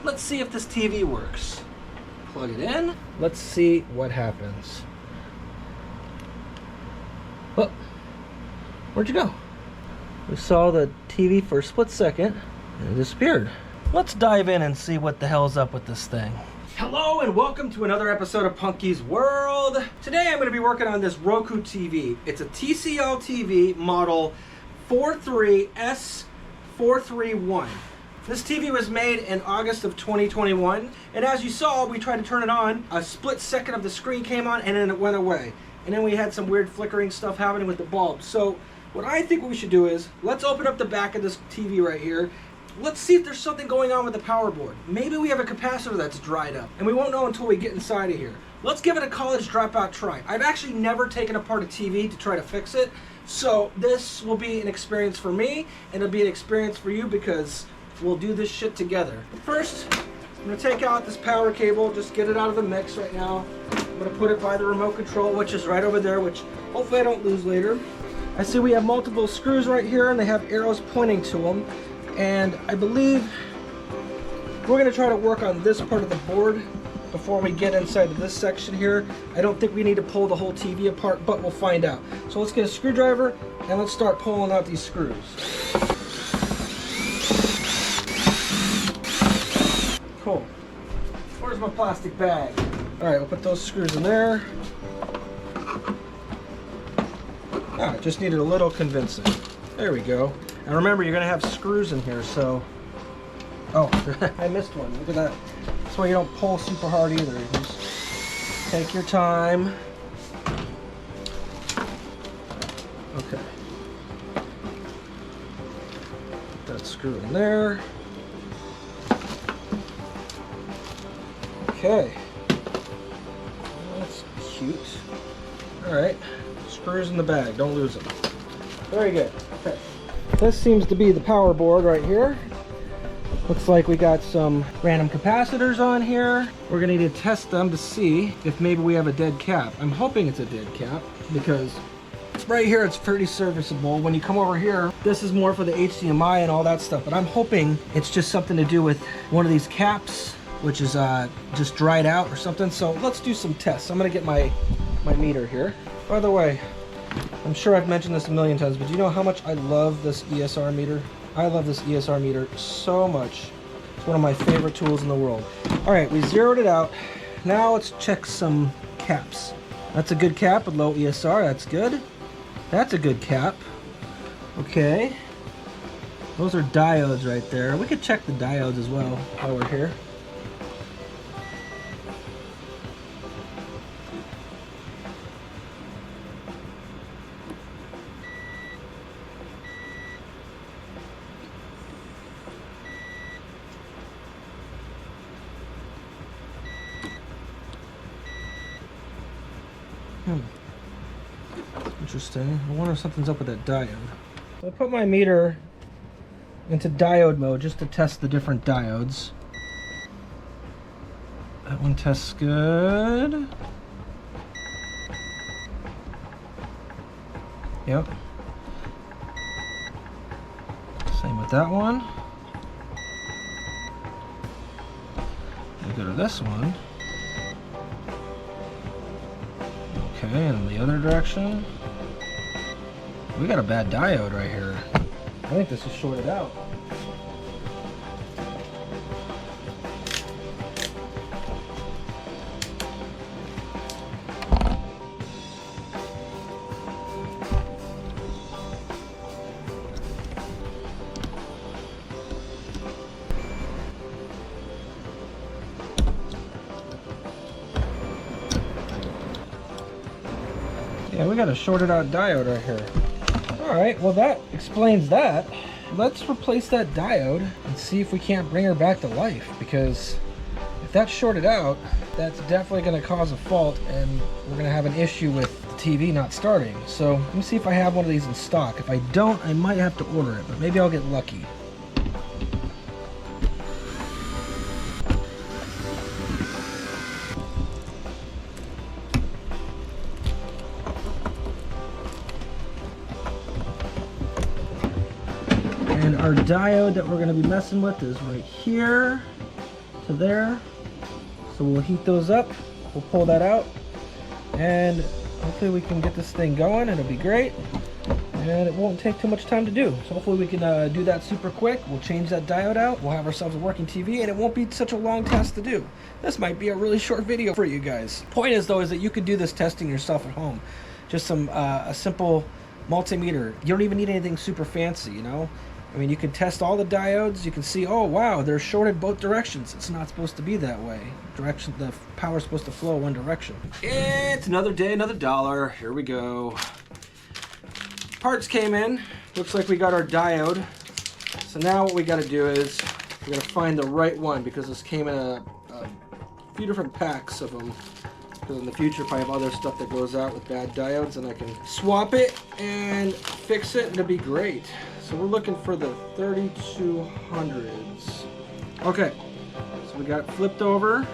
Let's see if this TV works. Plug it in. Let's see what happens. Oh, where'd you go? We saw the TV for a split second and it disappeared. Let's dive in and see what the hell's up with this thing. Hello and welcome to another episode of Punky's World. Today I'm going to be working on this Roku TV. It's a TCL TV model 43S431. This TV was made in August of 2021, and as you saw, we tried to turn it on. A split second of the screen came on, and then it went away. And then we had some weird flickering stuff happening with the bulb. So what I think we should do is, let's open up the back of this TV right here. Let's see if there's something going on with the power board. Maybe we have a capacitor that's dried up, and we won't know until we get inside of here. Let's give it a college dropout try. I've actually never taken apart a TV to try to fix it, so this will be an experience for me, and it'll be an experience for you because we'll do this shit together. First, I'm gonna take out this power cable, just get it out of the mix right now. I'm gonna put it by the remote control, which is right over there, which hopefully I don't lose later. I see we have multiple screws right here, and they have arrows pointing to them. And I believe we're gonna try to work on this part of the board before we get inside of this section here. I don't think we need to pull the whole TV apart, but we'll find out. So let's get a screwdriver, and let's start pulling out these screws. Cool. Where's my plastic bag? All right, we'll put those screws in there. Ah, it just needed a little convincing. There we go. And remember, you're gonna have screws in here, so... Oh, I missed one. Look at that. That's why you don't pull super hard either. You just take your time. Okay. Put that screw in there. Okay, that's cute. All right, screws in the bag, don't lose them. Very good. Okay, this seems to be the power board right here. Looks like we got some random capacitors on here. We're gonna need to test them to see if maybe we have a dead cap. I'm hoping it's a dead cap because right here it's pretty serviceable. When you come over here, this is more for the HDMI and all that stuff, but I'm hoping it's just something to do with one of these caps, which is just dried out or something. So let's do some tests. I'm gonna get my meter here. By the way, I'm sure I've mentioned this a million times, but do you know how much I love this ESR meter? I love this ESR meter so much. It's one of my favorite tools in the world. All right, we zeroed it out. Now let's check some caps. That's a good cap with low ESR, that's good. That's a good cap. Okay. Those are diodes right there. We could check the diodes as well while we're here. Interesting. I wonder if something's up with that diode. So I put my meter into diode mode just to test the different diodes. That one tests good. Yep. Same with that one. We go to this one. Okay, and in the other direction. We got a bad diode right here. I think this is shorted out. Yeah, we got a shorted out diode right here. Alright, well that explains that. Let's replace that diode and see if we can't bring her back to life, because if that's shorted out, that's definitely going to cause a fault and we're going to have an issue with the TV not starting. So let me see if I have one of these in stock. If I don't, I might have to order it, but maybe I'll get lucky. And our diode that we're going to be messing with is right here. to there. So we'll heat those up. We'll pull that out, and hopefully we can get this thing going. It'll be great, and it won't take too much time to do. So hopefully we can do that super quick. We'll change that diode out. We'll have ourselves a working TV, and it won't be such a long test to do. This might be a really short video for you guys. Point is though, is that you could do this testing yourself at home. Just some a simple multimeter. You don't even need anything super fancy, you know. I mean, you can test all the diodes. You can see, oh wow, they're shorted both directions. It's not supposed to be that way. The power's supposed to flow one direction. It's another day, another dollar. Here we go. Parts came in. Looks like we got our diode. So now what we got to do is we got to find the right one, because this came in a few different packs of them. Because in the future, if I have other stuff that goes out with bad diodes, and I can swap it and fix it, and it'll be great. So we're looking for the 3200s. Okay, so we got it flipped over.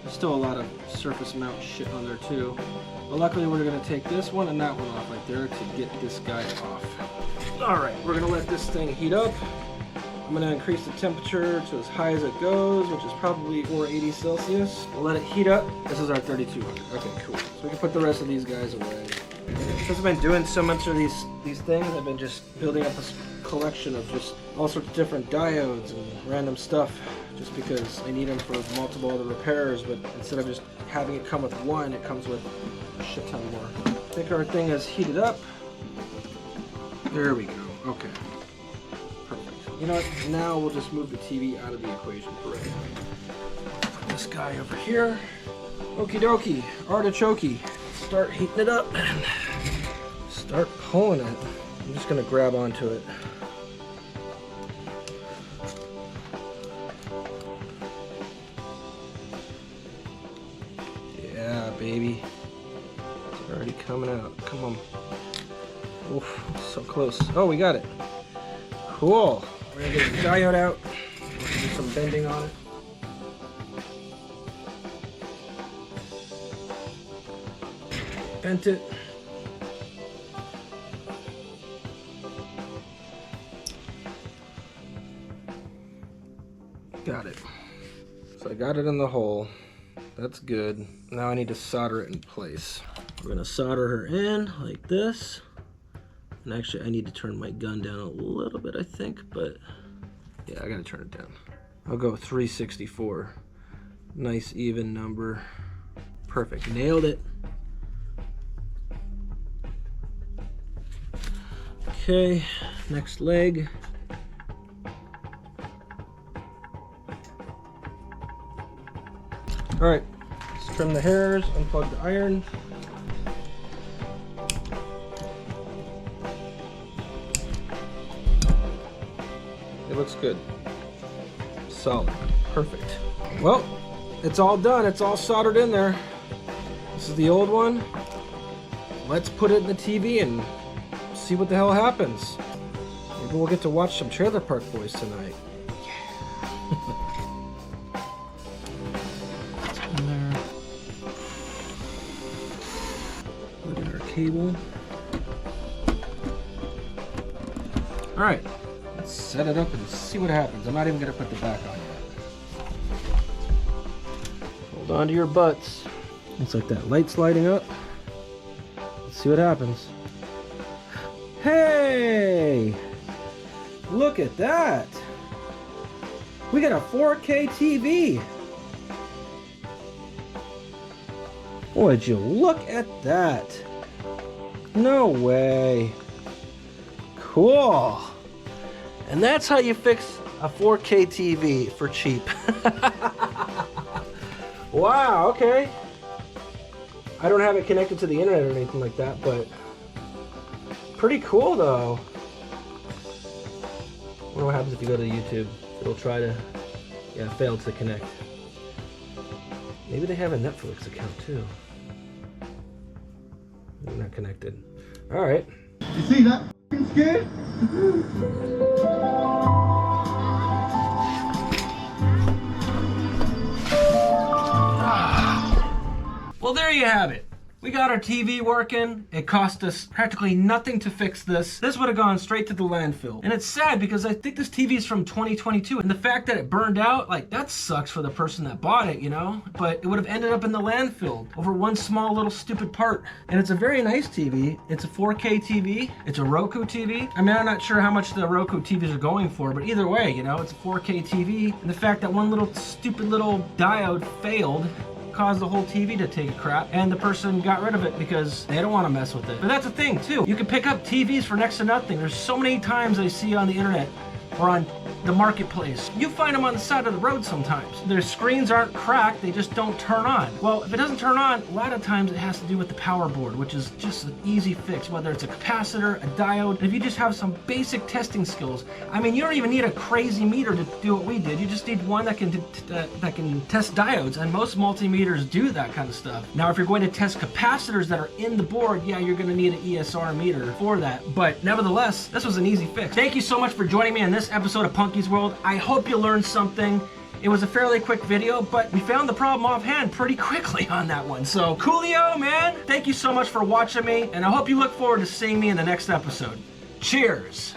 There's still a lot of surface mount shit on there too. But luckily we're gonna take this one and that one off right there to get this guy off. All right, we're gonna let this thing heat up. I'm gonna increase the temperature to as high as it goes, which is probably 480 Celsius. We'll let it heat up. This is our 3200. Okay, cool. So we can put the rest of these guys away. Since I've been doing so much of these things, I've been just building up a collection of just all sorts of different diodes and random stuff, just because I need them for multiple other repairs. But instead of just having it come with one, it comes with a shit ton more. I think our thing is heated up. There we go. Okay. You know what, now we'll just move the TV out of the equation for right now. Put this guy over here. Okie dokie, artichoke. Start heating it up and start pulling it. I'm just gonna grab onto it. Yeah, baby. It's already coming out. Come on. Oof, so close. Oh, we got it. Cool. We're gonna get the diode out, do some bending on it. Bent it. Got it. So I got it in the hole. That's good. Now I need to solder it in place. We're gonna solder her in like this. And actually, I need to turn my gun down a little bit, I think, but yeah, I gotta turn it down. I'll go 364. Nice even number. Perfect, nailed it. Okay, next leg. All right, let's trim the hairs, unplug the iron. It looks good. Solid. Perfect. Well, it's all done. It's all soldered in there. This is the old one. Let's put it in the TV and see what the hell happens. Maybe we'll get to watch some Trailer Park Boys tonight. Yeah. It's in there. Look at our cable. All right. Let's set it up and see what happens. I'm not even going to put the back on yet. Hold on to your butts. Looks like that light's lighting up. Let's see what happens. Hey! Look at that! We got a 4K TV! Would you look at that? No way! Cool! And that's how you fix a 4K TV for cheap. Wow, okay. I don't have it connected to the internet or anything like that, but pretty cool though. I wonder what happens if you go to YouTube. It'll try to, yeah, fail to connect. Maybe they have a Netflix account too. They're not connected. All right. You see that skid? Well, there you have it. We got our TV working. It cost us practically nothing to fix this. This would have gone straight to the landfill. And it's sad because I think this TV is from 2022. And the fact that it burned out, like, that sucks for the person that bought it, you know? But it would have ended up in the landfill over one small little stupid part. And it's a very nice TV. It's a 4K TV. It's a Roku TV. I mean, I'm not sure how much the Roku TVs are going for, but either way, you know, it's a 4K TV. And the fact that one little stupid little diode failed caused the whole TV to take a crap, and the person got rid of it because they don't want to mess with it. But that's the thing too. You can pick up TVs for next to nothing. There's so many times I see on the internet or on the marketplace. You find them on the side of the road sometimes. Their screens aren't cracked, they just don't turn on. Well, if it doesn't turn on, a lot of times it has to do with the power board, which is just an easy fix, whether it's a capacitor, a diode. And if you just have some basic testing skills, I mean, you don't even need a crazy meter to do what we did. You just need one that can test diodes, and most multimeters do that kind of stuff. Now, if you're going to test capacitors that are in the board, yeah, you're going to need an ESR meter for that. But nevertheless, this was an easy fix. Thank you so much for joining me in this episode of Punky's World. I hope you learned something. It was a fairly quick video, but we found the problem offhand pretty quickly on that one. So, coolio, man. Thank you so much for watching me, and I hope you look forward to seeing me in the next episode. Cheers.